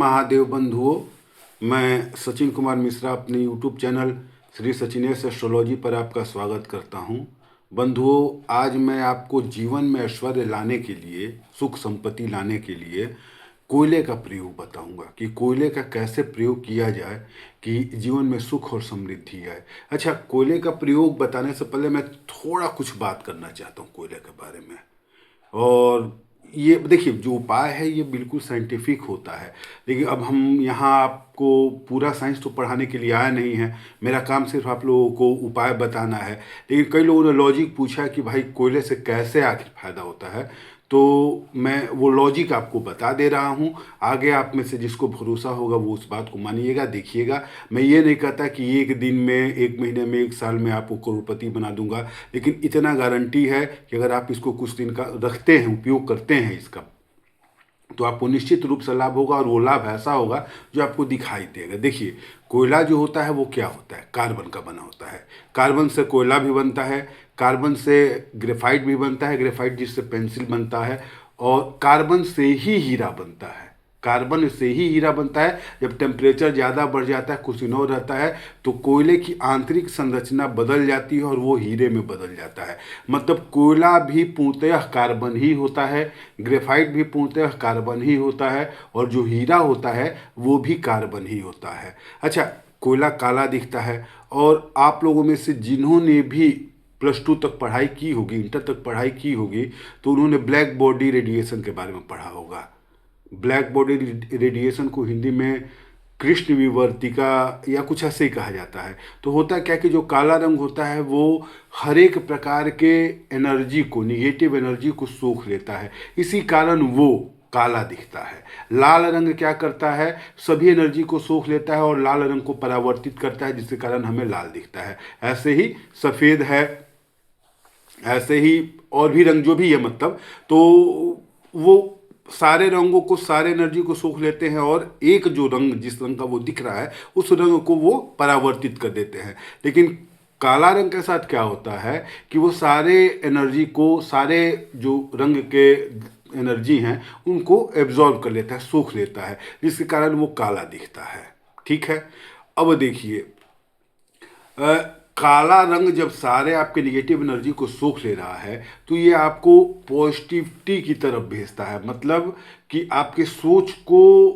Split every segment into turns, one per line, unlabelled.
महादेव बंधुओं, मैं सचिन कुमार मिश्रा अपने YouTube channel Shri Sachinesh astrology पर आपका स्वागत करता हूं। बंधुओं, आज मैं आपको जीवन में ऐश्वर्य लाने के लिए, सुख संपत्ति लाने के लिए कोयले का प्रयोग बताऊंगा कि कोयले का कैसे प्रयोग किया जाए कि जीवन में सुख और समृद्धि आए। अच्छा, कोयले का प्रयोग बताने से पहले मैं थोड़ा कुछ बात करना चाहता हूँ कोयले के बारे में। और ये देखिए, जो उपाय है ये बिल्कुल साइंटिफिक होता है, लेकिन अब हम यहाँ आपको पूरा साइंस तो पढ़ाने के लिए आया नहीं है। मेरा काम सिर्फ आप लोगों को उपाय बताना है। लेकिन कई लोगों ने लॉजिक पूछा कि भाई कोयले से कैसे आखिर फ़ायदा होता है, तो मैं वो लॉजिक आपको बता दे रहा हूँ। आगे आप में से जिसको भरोसा होगा वो उस बात को मानिएगा, देखिएगा। मैं ये नहीं कहता कि एक दिन में, एक महीने में, एक साल में आपको करोड़पति बना दूंगा, लेकिन इतना गारंटी है कि अगर आप इसको कुछ दिन का रखते हैं, उपयोग करते हैं इसका, तो आपको निश्चित रूप से लाभ होगा। और वो लाभ ऐसा होगा जो आपको दिखाई देगा। देखिए, कोयला जो होता है वो क्या होता है? कार्बन का बना होता है। कार्बन से कोयला भी बनता है, कार्बन से ग्रेफाइट भी बनता है, ग्रेफाइट जिससे पेंसिल बनता है, और कार्बन से ही हीरा बनता है। कार्बन से ही हीरा बनता है। जब टेम्परेचर ज़्यादा बढ़ जाता है, कुछ रहता है, तो कोयले की आंतरिक संरचना बदल जाती है और वो हीरे में बदल जाता है। मतलब कोयला भी पूर्णतः कार्बन ही होता है, ग्रेफाइट भी पूर्णतः कार्बन ही होता है, और जो हीरा होता है वो भी कार्बन ही होता है। अच्छा, कोयला काला दिखता है, और आप लोगों में से जिन्होंने भी +2 तक पढ़ाई की होगी, इंटर तक पढ़ाई की होगी, तो उन्होंने ब्लैक बॉडी रेडिएशन के बारे में पढ़ा होगा। ब्लैक बॉडी रेडिएशन को हिंदी में कृष्ण विवर्तिका या कुछ ऐसे ही कहा जाता है। तो होता क्या कि जो काला रंग होता है वो हर एक प्रकार के एनर्जी को, निगेटिव एनर्जी को सोख लेता है, इसी कारण वो काला दिखता है। लाल रंग क्या करता है? सभी एनर्जी को सोख लेता है और लाल रंग को परावर्तित करता है, जिसके कारण हमें लाल दिखता है। ऐसे ही सफ़ेद है, ऐसे ही और भी रंग जो भी है, मतलब तो वो सारे रंगों को, सारे एनर्जी को सोख लेते हैं, और एक जो रंग, जिस रंग का वो दिख रहा है, उस रंग को वो परावर्तित कर देते हैं। लेकिन काला रंग के साथ क्या होता है कि वो सारे एनर्जी को, सारे जो रंग के एनर्जी हैं उनको एब्जॉर्ब कर लेता है, सोख लेता है, जिसके कारण वो काला दिखता है। ठीक है, अब देखिए, काला रंग जब सारे आपके निगेटिव एनर्जी को सोख ले रहा है, तो ये आपको पॉजिटिविटी की तरफ भेजता है। मतलब कि आपके सोच को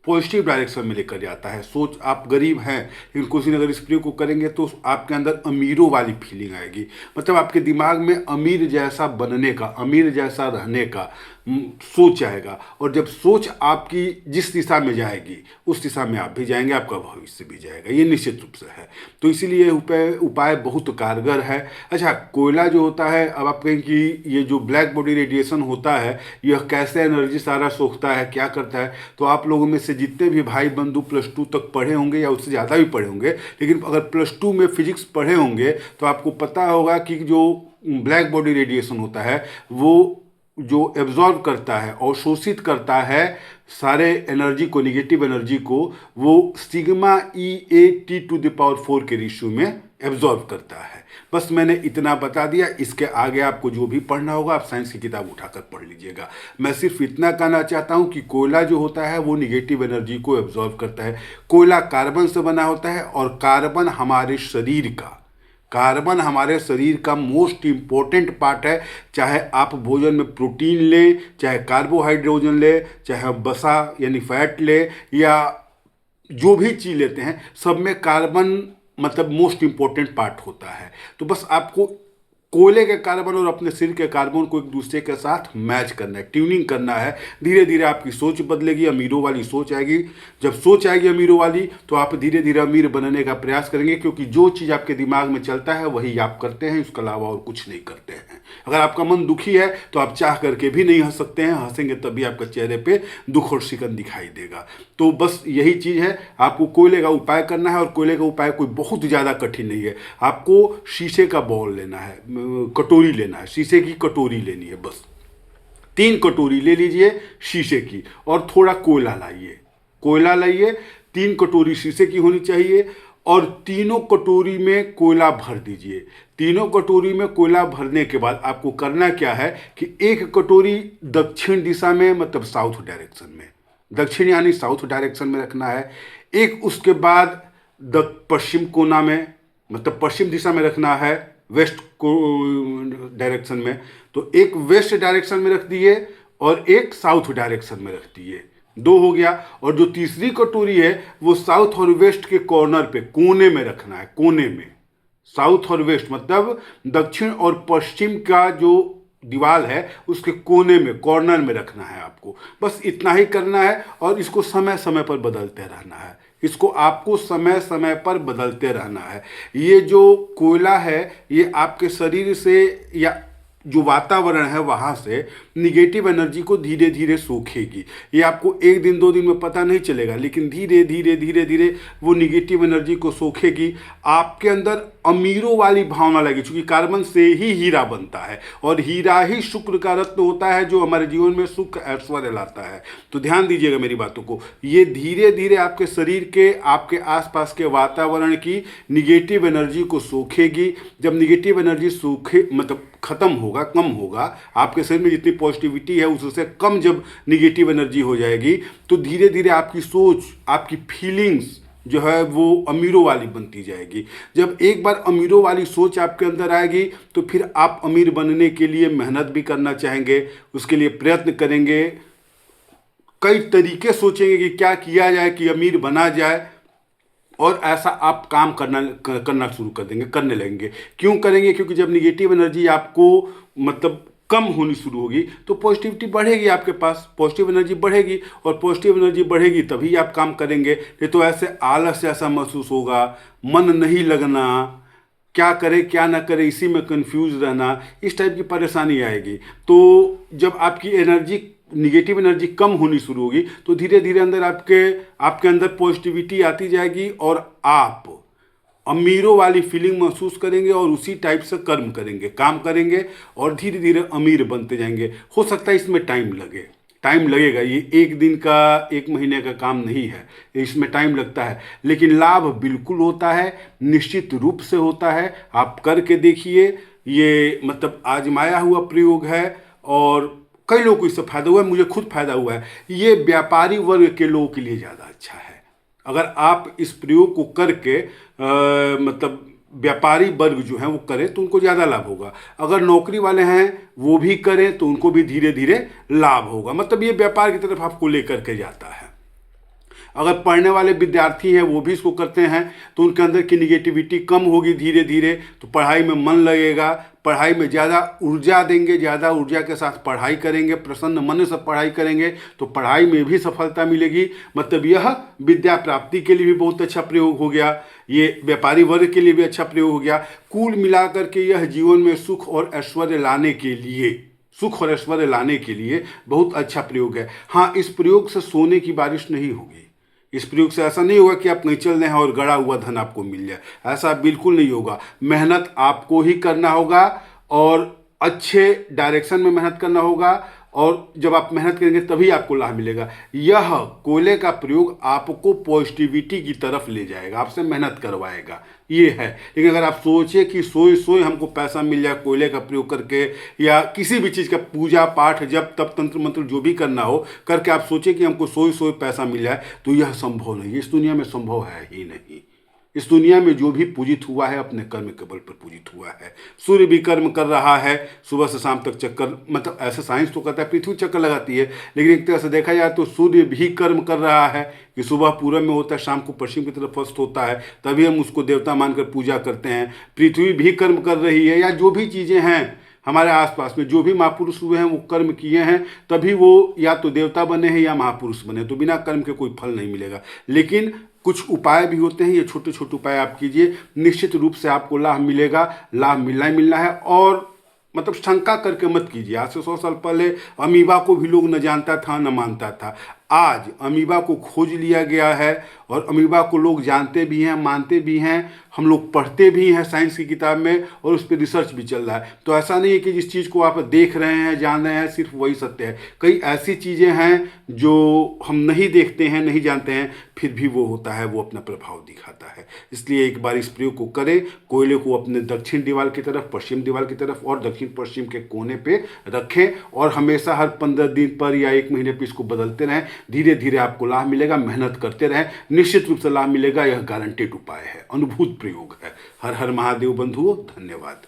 पॉजिटिव डायरेक्शन में लेकर जाता है। सोच, आप गरीब हैं लेकिन कुछ दिन अगर इस प्रयोग को करेंगे तो आपके अंदर अमीरों वाली फीलिंग आएगी। मतलब आपके दिमाग में अमीर जैसा बनने का, अमीर जैसा रहने का सोच आएगा, और जब सोच आपकी जिस दिशा में जाएगी उस दिशा में आप भी जाएंगे, आपका भविष्य भी जाएगा, ये निश्चित रूप से है। तो इसीलिए उपाय बहुत कारगर है। अच्छा, कोयला जो होता है, अब आप कहें कि ये जो ब्लैक बॉडी रेडिएशन होता है यह कैसे एनर्जी सारा सोखता है, क्या करता है, तो आप लोगों में से जितने भी भाई बंधु +2 तक पढ़े होंगे या उससे ज़्यादा भी पढ़े होंगे, लेकिन अगर +2 में फिजिक्स पढ़े होंगे तो आपको पता होगा कि जो ब्लैक बॉडी रेडिएशन होता है वो जो एब्जॉर्ब करता है और शोषित करता है सारे एनर्जी को, निगेटिव एनर्जी को, वो सिग्मा E(8t⁴) के रेशियो में एब्जॉर्ब करता है। बस मैंने इतना बता दिया। इसके आगे आपको जो भी पढ़ना होगा आप साइंस की किताब उठाकर पढ़ लीजिएगा। मैं सिर्फ इतना कहना चाहता हूँ कि कोयला जो होता है वो निगेटिव एनर्जी को एब्जॉर्ब करता है। कोयला कार्बन से बना होता है, और कार्बन हमारे शरीर का मोस्ट इम्पोर्टेंट पार्ट है। चाहे आप भोजन में प्रोटीन लें, चाहे कार्बोहाइड्रोजन लें, चाहे वसा यानी फैट लें, या जो भी चीज़ लेते हैं, सब में कार्बन मतलब मोस्ट इम्पोर्टेंट पार्ट होता है। तो बस आपको कोयले के कार्बन और अपने शरीर के कार्बन को एक दूसरे के साथ मैच करना है, ट्यूनिंग करना है। धीरे धीरे आपकी सोच बदलेगी, अमीरों वाली सोच आएगी। जब सोच आएगी अमीरों वाली, तो आप धीरे धीरे अमीर बनने का प्रयास करेंगे, क्योंकि जो चीज़ आपके दिमाग में चलता है वही आप करते हैं, इसके अलावा और कुछ नहीं करते हैं। अगर आपका मन दुखी है तो आप चाह करके भी नहीं हंस सकते हैं, हंसेंगे तभी आपके चेहरे पे दुख और शिकन दिखाई देगा। तो बस यही चीज़ है, आपको कोयले का उपाय करना है, और कोयले का उपाय कोई बहुत ज़्यादा कठिन नहीं है। आपको शीशे का बॉल लेना है, कटोरी लेना है, शीशे की कटोरी लेनी है, बस 3 कटोरी ले लीजिए शीशे की, और थोड़ा कोयला लाइए। 3 कटोरी शीशे की होनी चाहिए, और तीनों कटोरी में कोयला भर दीजिए। तीनों कटोरी में कोयला भरने के बाद आपको करना क्या है कि एक कटोरी दक्षिण दिशा में, मतलब साउथ डायरेक्शन में, दक्षिण यानी साउथ डायरेक्शन में रखना है। एक उसके बाद पश्चिम कोना में, मतलब पश्चिम दिशा में रखना है, वेस्ट को डायरेक्शन में। तो एक वेस्ट डायरेक्शन में रख दिए और एक साउथ डायरेक्शन में रख दिए, दो हो गया। और जो तीसरी कटोरी है वो साउथ और वेस्ट के कॉर्नर पे, कोने में रखना है, कोने में। साउथ और वेस्ट मतलब दक्षिण और पश्चिम का जो दीवार है उसके कोने में, कॉर्नर में रखना है आपको। बस इतना ही करना है और इसको समय समय पर बदलते रहना है। इसको आपको समय समय पर बदलते रहना है। ये जो कोयला है ये आपके शरीर से या जो वातावरण है वहाँ से निगेटिव एनर्जी को धीरे धीरे सोखेगी। ये आपको एक दिन दो दिन में पता नहीं चलेगा, लेकिन धीरे धीरे धीरे धीरे वो निगेटिव एनर्जी को सोखेगी। आपके अंदर अमीरों वाली भावना लगेगी, क्योंकि कार्बन से ही हीरा बनता है और हीरा ही शुक्र का रत्न होता है जो हमारे जीवन में सुख ऐश्वर्य लाता है। तो ध्यान दीजिएगा मेरी बातों को। ये धीरे धीरे आपके शरीर के, आपके आसपास के वातावरण की निगेटिव एनर्जी को सोखेगी। जब निगेटिव एनर्जी सूखे मतलब खत्म होगा, कम होगा, आपके शरीर में जितनी पॉजिटिविटी है उससे कम जब निगेटिव एनर्जी हो जाएगी, तो धीरे धीरे आपकी सोच, आपकी फीलिंग्स जो है वो अमीरों वाली बनती जाएगी। जब एक बार अमीरों वाली सोच आपके अंदर आएगी तो फिर आप अमीर बनने के लिए मेहनत भी करना चाहेंगे, उसके लिए प्रयत्न करेंगे, कई तरीके सोचेंगे कि क्या किया जाए कि अमीर बना जाए, और ऐसा आप काम करना शुरू कर देंगे, करने लगेंगे। क्यों करेंगे? क्योंकि जब निगेटिव एनर्जी आपको मतलब कम होनी शुरू होगी तो पॉजिटिविटी बढ़ेगी, आपके पास पॉजिटिव एनर्जी बढ़ेगी, और पॉजिटिव एनर्जी बढ़ेगी तभी आप काम करेंगे। नहीं तो ऐसे आलस ऐसा महसूस होगा, मन नहीं लगना, क्या करे क्या ना करे इसी में कंफ्यूज रहना, इस टाइप की परेशानी आएगी। तो जब आपकी एनर्जी, निगेटिव एनर्जी कम होनी शुरू होगी तो धीरे धीरे अंदर आपके अंदर पॉजिटिविटी आती जाएगी और आप अमीरों वाली फीलिंग महसूस करेंगे और उसी टाइप से कर्म करेंगे, काम करेंगे और धीरे धीरे अमीर बनते जाएंगे। हो सकता है इसमें टाइम लगे, टाइम लगेगा, ये एक दिन का, एक महीने का काम नहीं है, इसमें टाइम लगता है, लेकिन लाभ बिल्कुल होता है, निश्चित रूप से होता है। आप करके देखिए, ये मतलब आजमाया हुआ प्रयोग है और कई लोगों को इससे फायदा हुआ है, मुझे खुद फायदा हुआ है। ये व्यापारी वर्ग के लोगों के लिए ज़्यादा अच्छा है। अगर आप इस प्रयोग को करके मतलब व्यापारी वर्ग जो है वो करें तो उनको ज़्यादा लाभ होगा। अगर नौकरी वाले हैं वो भी करें तो उनको भी धीरे धीरे लाभ होगा। मतलब ये व्यापार की तरफ आपको लेकर के जाता है। अगर पढ़ने वाले विद्यार्थी हैं वो भी इसको करते हैं तो उनके अंदर की निगेटिविटी कम होगी धीरे धीरे, तो पढ़ाई में मन लगेगा, पढ़ाई में ज़्यादा ऊर्जा देंगे, ज़्यादा ऊर्जा के साथ पढ़ाई करेंगे, प्रसन्न मन से पढ़ाई करेंगे तो पढ़ाई में भी सफलता मिलेगी। मतलब यह विद्या प्राप्ति के लिए भी बहुत अच्छा प्रयोग हो गया, ये व्यापारी वर्ग के लिए भी अच्छा प्रयोग हो गया। कुल मिलाकर के यह जीवन में सुख और ऐश्वर्य लाने के लिए, सुख और ऐश्वर्य लाने के लिए बहुत अच्छा प्रयोग है। हाँ, इस प्रयोग से सोने की बारिश नहीं होगी। इस प्रयोग से ऐसा नहीं होगा कि आप कहीं चल रहे हैं और गड़ा हुआ धन आपको मिल जाए, ऐसा बिल्कुल नहीं होगा। मेहनत आपको ही करना होगा और अच्छे डायरेक्शन में मेहनत करना होगा, और जब आप मेहनत करेंगे तभी आपको लाभ मिलेगा। यह कोयले का प्रयोग आपको पॉजिटिविटी की तरफ ले जाएगा, आपसे मेहनत करवाएगा, ये है। लेकिन अगर आप सोचे कि सोए सोए हमको पैसा मिल जाए कोयले का प्रयोग करके, या किसी भी चीज़ का पूजा पाठ जब तब तंत्र मंत्र जो भी करना हो करके आप सोचे कि हमको सोए सोए पैसा मिल जाए, तो यह संभव नहीं, इस दुनिया में संभव है ही नहीं। इस दुनिया में जो भी पूजित हुआ है अपने कर्म के बल पर पूजित हुआ है। सूर्य भी कर्म कर रहा है, सुबह से शाम तक चक्कर, मतलब ऐसे साइंस तो कहता है पृथ्वी चक्कर लगाती है, लेकिन एक तरह से देखा जाए तो सूर्य भी कर्म कर रहा है कि सुबह पूरब में होता है, शाम को पश्चिम की तरफ अस्त होता है, तभी हम उसको देवता मानकर पूजा करते हैं। पृथ्वी भी कर्म कर रही है, या जो भी चीज़ें हैं हमारे आसपास में, जो भी महापुरुष हुए हैं वो कर्म किए हैं, तभी वो या तो देवता बने हैं या महापुरुष बने। तो बिना कर्म के कोई फल नहीं मिलेगा। लेकिन कुछ उपाय भी होते हैं, ये छोटे छोटे उपाय आप कीजिए, निश्चित रूप से आपको लाभ मिलेगा। लाभ मिलना ही मिलना है, और मतलब शंका करके मत कीजिए। आज से 100 साल पहले अमीबा को भी लोग न जानता था न मानता था। आज अमीबा को खोज लिया गया है और अमीबा को लोग जानते भी हैं, मानते भी हैं, हम लोग पढ़ते भी हैं साइंस की किताब में, और उस पर रिसर्च भी चल रहा है। तो ऐसा नहीं है कि जिस चीज़ को आप देख रहे हैं, जान रहे हैं, सिर्फ वही सत्य है। कई ऐसी चीज़ें हैं जो हम नहीं देखते हैं, नहीं जानते हैं, फिर भी वो होता है, वो अपना प्रभाव दिखाता है। इसलिए एक बार इस प्रयोग को करें, कोयले को अपने दक्षिण दीवार की तरफ, पश्चिम दीवार की तरफ और दक्षिण पश्चिम के कोने पे रखें, और हमेशा हर 15 दिन पर या 1 महीने पर इसको बदलते रहें। धीरे धीरे आपको लाभ मिलेगा। मेहनत करते रहें, निश्चित रूप से लाभ मिलेगा, यह गारंटेड उपाय है, अनुभूत प्रयोग है। हर हर महादेव बंधुओं, धन्यवाद।